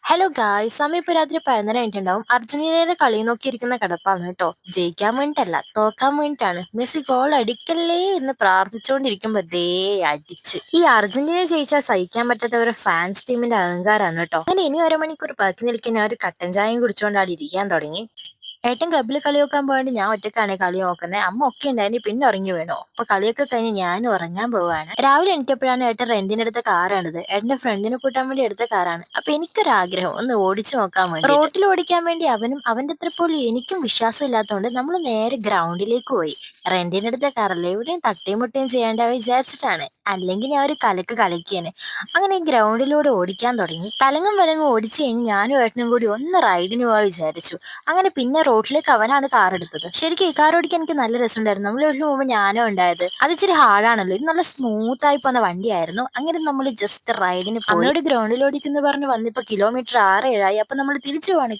Hello ഗായ് സമയം ഇപ്പൊ രാത്രി 11 അർജന്റീനയുടെ കളി നോക്കിയിരിക്കുന്ന കിടപ്പാണ് കേട്ടോ. ജയിക്കാൻ വേണ്ടിട്ടല്ല, തോക്കാൻ വേണ്ടിട്ടാണ്. മെസ്സി ഗോൾ അടിക്കല്ലേ എന്ന് പ്രാർത്ഥിച്ചുകൊണ്ടിരിക്കുമ്പോ ദേ അടിച്ച്. ഈ അർജന്റീന ജയിച്ചാൽ സഹിക്കാൻ പറ്റാത്ത ഒരു ഫാൻസ് ടീമിന്റെ അഹങ്കാരാണ് കേട്ടോ. അങ്ങനെ ഇനി 1 മണിക്കൂർ ബാക്കി നിൽക്കുന്ന ഒരു കട്ടൻ ചായയും കുടിച്ചുകൊണ്ട് അവിടെ ഇരിക്കാൻ തുടങ്ങി. ഏട്ടൻ ക്ലബ്ബിൽ കളി നോക്കാൻ പോയിട്ട് ഞാൻ ഒറ്റക്കാണ് കളി നോക്കുന്നത്. അമ്മ ഒക്കെ ഉണ്ടായിരുന്നു, പിന്നെ ഉറങ്ങി വീണു. അപ്പൊ കളിയൊക്കെ കഴിഞ്ഞ് ഞാൻ ഉറങ്ങാൻ പോവാണ്. രാവിലെ എണീറ്റപ്പോഴാണ് ഏട്ടൻ റെന്റിനെടുത്ത കാറാണിത്. ഏട്ടന്റെ ഫ്രണ്ടിനെ കൂട്ടാൻ വേണ്ടി എടുത്ത കാറാണ്. അപ്പൊ എനിക്കൊരാഗ്രഹം ഒന്ന് ഓടിച്ചു നോക്കാൻ വേണ്ടി. റോട്ടിൽ ഓടിക്കാൻ വേണ്ടി അവനും അവന്റെ അത്ര പോലെ എനിക്കും വിശ്വാസം ഇല്ലാത്തതുകൊണ്ട് നമ്മൾ നേരെ ഗ്രൗണ്ടിലേക്ക് പോയി. റെന്റിനെടുത്ത കാറല്ലേ, എവിടെയും തട്ടിയും മുട്ടയും ചെയ്യേണ്ട വിചാരിച്ചിട്ടാണ്. അല്ലെങ്കിൽ ഞാൻ ഒരു കലക്ക് കളിക്കാന്. അങ്ങനെ ഗ്രൗണ്ടിലൂടെ ഓടിക്കാൻ തുടങ്ങി. തലങ്ങും വലങ്ങും ഓടിച്ചു കഴിഞ്ഞ് ഞാനും ഏട്ടനും കൂടി ഒന്ന് റൈഡിന് പോവാ വിചാരിച്ചു. അങ്ങനെ പിന്നെ റോഡിലേക്ക് അവനാണ് കാർ എടുത്തത്. ശരിക്കും ഈ കാർ ഓടിക്കാൻ എനിക്ക് നല്ല രസമുണ്ടായിരുന്നു. നമ്മൾ വീട്ടിൽ പോകുമ്പോൾ ഞാനും ഉണ്ടായത്. അത് ഇച്ചിരി ഹാർഡാണല്ലോ, ഇത് നല്ല സ്മൂത്ത് ആയി പോകുന്ന വണ്ടിയായിരുന്നു. അങ്ങനെ നമ്മൾ ജസ്റ്റ് റൈഡിന് പോയി. അമ്മയോട് ഗ്രൗണ്ടിൽ ഓടിക്കുന്നു പറഞ്ഞ് വന്നിപ്പോ കിലോമീറ്റർ 6-7 ആയി. അപ്പൊ നമ്മൾ തിരിച്ചു പോവാണ്.